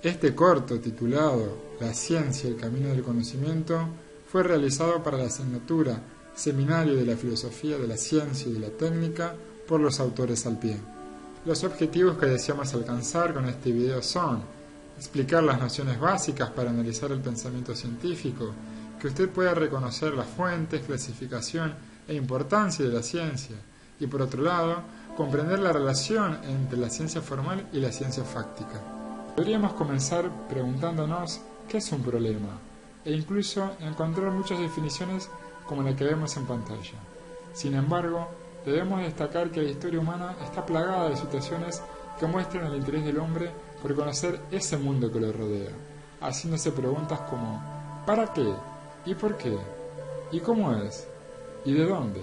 Este corto, titulado La ciencia y el camino del conocimiento, fue realizado para la asignatura Seminario de la Filosofía de la Ciencia y de la Técnica por los autores al pie. Los objetivos que deseamos alcanzar con este video son explicar las nociones básicas para analizar el pensamiento científico, que usted pueda reconocer las fuentes, clasificación e importancia de la ciencia, y por otro lado, comprender la relación entre la ciencia formal y la ciencia fáctica. Podríamos comenzar preguntándonos qué es un problema, e incluso encontrar muchas definiciones como la que vemos en pantalla. Sin embargo, debemos destacar que la historia humana está plagada de situaciones que muestran el interés del hombre por conocer ese mundo que lo rodea, haciéndose preguntas como ¿para qué? ¿Y por qué? ¿Y cómo es? ¿Y de dónde?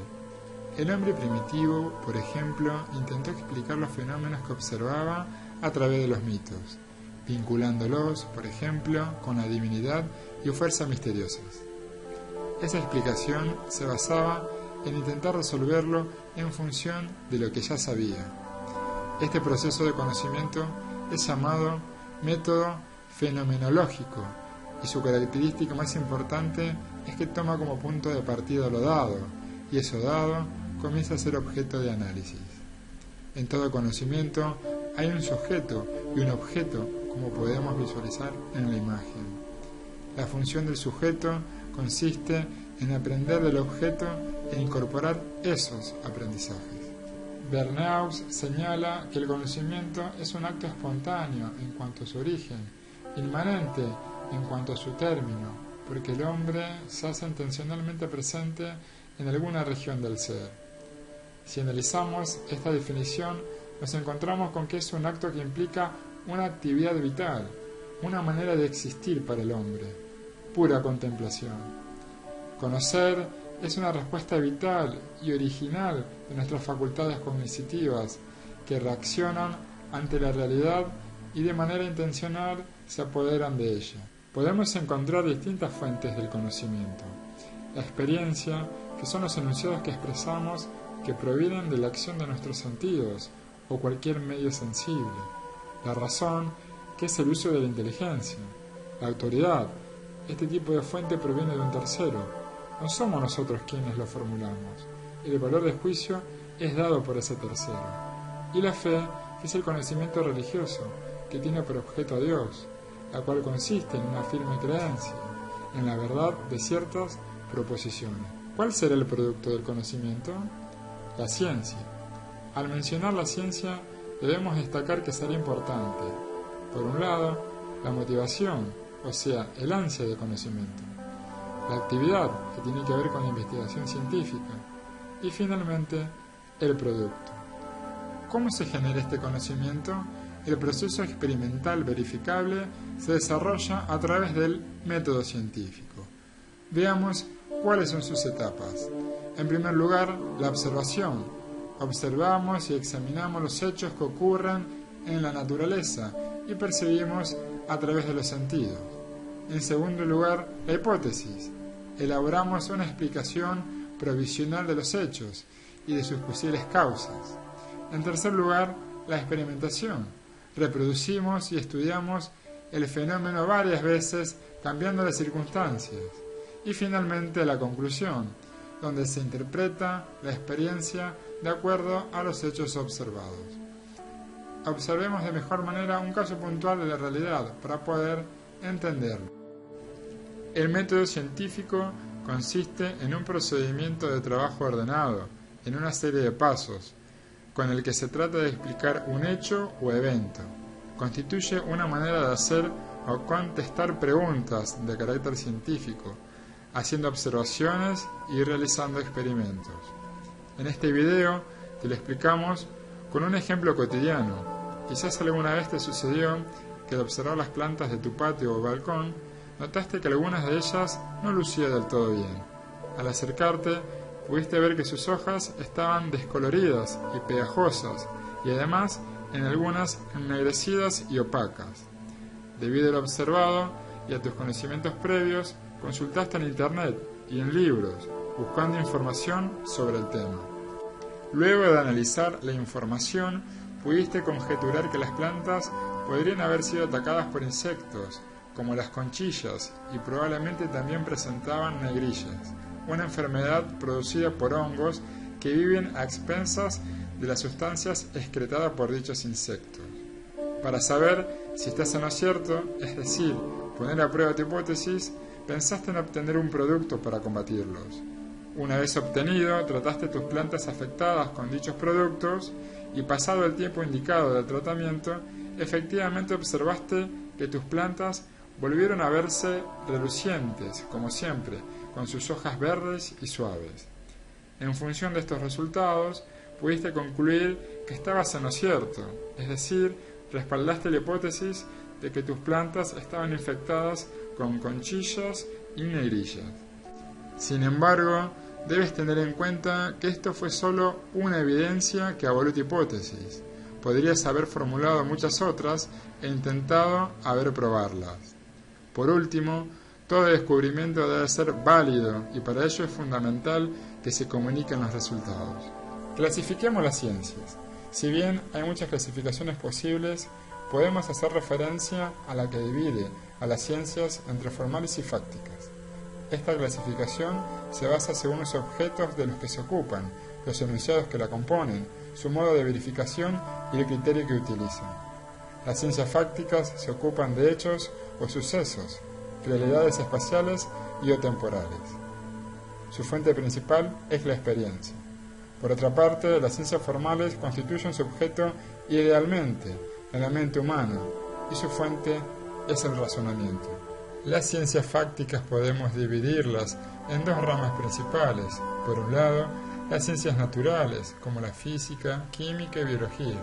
El hombre primitivo, por ejemplo, intentó explicar los fenómenos que observaba a través de los mitos, vinculándolos, por ejemplo, con la divinidad y fuerzas misteriosas. Esa explicación se basaba en intentar resolverlo en función de lo que ya sabía. Este proceso de conocimiento es llamado método fenomenológico, y su característica más importante es que toma como punto de partida lo dado, y eso dado comienza a ser objeto de análisis. En todo conocimiento hay un sujeto y un objeto, como podemos visualizar en la imagen. La función del sujeto consiste en aprender del objeto e incorporar esos aprendizajes. Bernaus señala que el conocimiento es un acto espontáneo en cuanto a su origen, inmanente en cuanto a su término, porque el hombre se hace intencionalmente presente en alguna región del ser. Si analizamos esta definición, nos encontramos con que es un acto que implica una actividad vital, una manera de existir para el hombre, pura contemplación. Conocer es una respuesta vital y original de nuestras facultades cognitivas que reaccionan ante la realidad y de manera intencional se apoderan de ella. Podemos encontrar distintas fuentes del conocimiento. La experiencia, que son los enunciados que expresamos que provienen de la acción de nuestros sentidos o cualquier medio sensible. La razón, que es el uso de la inteligencia. La autoridad, este tipo de fuente proviene de un tercero. No somos nosotros quienes lo formulamos. El valor de juicio es dado por ese tercero. Y la fe, que es el conocimiento religioso, que tiene por objeto a Dios, la cual consiste en una firme creencia en la verdad de ciertas proposiciones. ¿Cuál será el producto del conocimiento? La ciencia. Al mencionar la ciencia, debemos destacar que será importante, por un lado, la motivación, o sea, el ansia de conocimiento, la actividad, que tiene que ver con la investigación científica, y finalmente, el producto. ¿Cómo se genera este conocimiento? El proceso experimental verificable se desarrolla a través del método científico. Veamos cuáles son sus etapas. En primer lugar, la observación. Observamos y examinamos los hechos que ocurren en la naturaleza y percibimos a través de los sentidos. En segundo lugar, la hipótesis. Elaboramos una explicación provisional de los hechos y de sus posibles causas. En tercer lugar, la experimentación. Reproducimos y estudiamos el fenómeno varias veces cambiando las circunstancias. Y finalmente la conclusión, donde se interpreta la experiencia de acuerdo a los hechos observados. Observemos de mejor manera un caso puntual de la realidad para poder entenderlo. El método científico consiste en un procedimiento de trabajo ordenado, en una serie de pasos, con el que se trata de explicar un hecho o evento. Constituye una manera de hacer o contestar preguntas de carácter científico, haciendo observaciones y realizando experimentos. En este video te lo explicamos con un ejemplo cotidiano. Quizás alguna vez te sucedió que al observar las plantas de tu patio o balcón, notaste que algunas de ellas no lucían del todo bien. Al acercarte, pudiste ver que sus hojas estaban descoloridas y pegajosas, y además en algunas ennegrecidas y opacas. Debido a lo observado y a tus conocimientos previos, consultaste en internet y en libros, buscando información sobre el tema. Luego de analizar la información, pudiste conjeturar que las plantas podrían haber sido atacadas por insectos, como las conchillas, y probablemente también presentaban negrillas, una enfermedad producida por hongos que viven a expensas de las sustancias excretadas por dichos insectos. Para saber si estás en lo cierto, es decir, poner a prueba tu hipótesis, pensaste en obtener un producto para combatirlos. Una vez obtenido, trataste tus plantas afectadas con dichos productos y pasado el tiempo indicado del tratamiento, efectivamente observaste que tus plantas volvieron a verse relucientes, como siempre, con sus hojas verdes y suaves. En función de estos resultados, pudiste concluir que estabas en lo cierto, es decir, respaldaste la hipótesis de que tus plantas estaban infectadas con conchillas y negrillas. Sin embargo, debes tener en cuenta que esto fue solo una evidencia que avaló tu hipótesis. Podrías haber formulado muchas otras e intentado haber probarlas. Por último, todo descubrimiento debe ser válido y para ello es fundamental que se comuniquen los resultados. Clasifiquemos las ciencias. Si bien hay muchas clasificaciones posibles, podemos hacer referencia a la que divide a las ciencias entre formales y fácticas. Esta clasificación se basa según los objetos de los que se ocupan, los enunciados que la componen, su modo de verificación y el criterio que utilizan. Las ciencias fácticas se ocupan de hechos o sucesos, realidades espaciales y o temporales. Su fuente principal es la experiencia. Por otra parte, las ciencias formales constituyen su objeto idealmente en la mente humana y su fuente es el razonamiento. Las ciencias fácticas podemos dividirlas en dos ramas principales. Por un lado, las ciencias naturales, como la física, química y biología,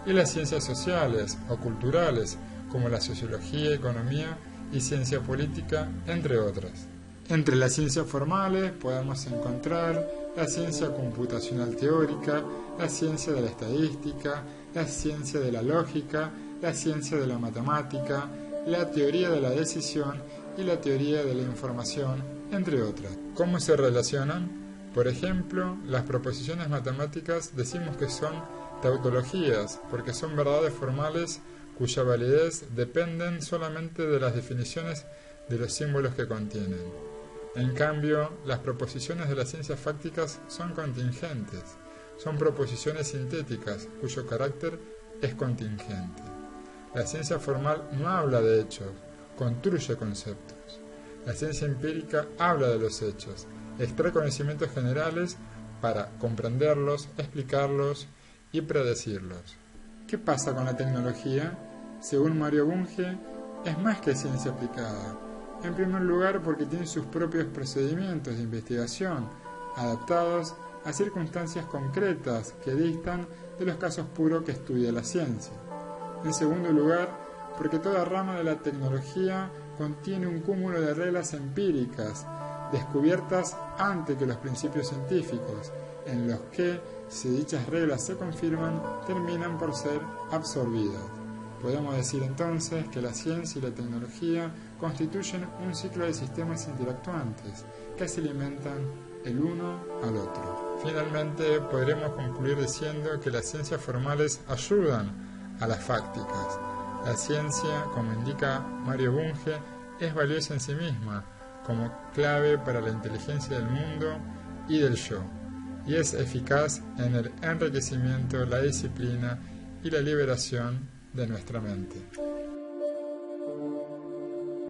y las ciencias sociales o culturales, como la sociología, economía y ciencia política, entre otras. Entre las ciencias formales podemos encontrar la ciencia computacional teórica, la ciencia de la estadística, la ciencia de la lógica, la ciencia de la matemática, la teoría de la decisión y la teoría de la información, entre otras. ¿Cómo se relacionan? Por ejemplo, las proposiciones matemáticas decimos que son tautologías, porque son verdades formales cuya validez dependen solamente de las definiciones de los símbolos que contienen. En cambio, las proposiciones de las ciencias fácticas son contingentes, son proposiciones sintéticas cuyo carácter es contingente. La ciencia formal no habla de hechos, construye conceptos. La ciencia empírica habla de los hechos, extrae conocimientos generales para comprenderlos, explicarlos y predecirlos. ¿Qué pasa con la tecnología? Según Mario Bunge, es más que ciencia aplicada. En primer lugar, porque tiene sus propios procedimientos de investigación, adaptados a circunstancias concretas que distan de los casos puros que estudia la ciencia. En segundo lugar, porque toda rama de la tecnología contiene un cúmulo de reglas empíricas, descubiertas antes que los principios científicos, en los que, si dichas reglas se confirman, terminan por ser absorbidas. Podemos decir entonces que la ciencia y la tecnología constituyen un ciclo de sistemas interactuantes que se alimentan el uno al otro. Finalmente, podremos concluir diciendo que las ciencias formales ayudan a las fácticas. La ciencia, como indica Mario Bunge, es valiosa en sí misma, como clave para la inteligencia del mundo y del yo, y es eficaz en el enriquecimiento, la disciplina y la liberación de nuestra mente.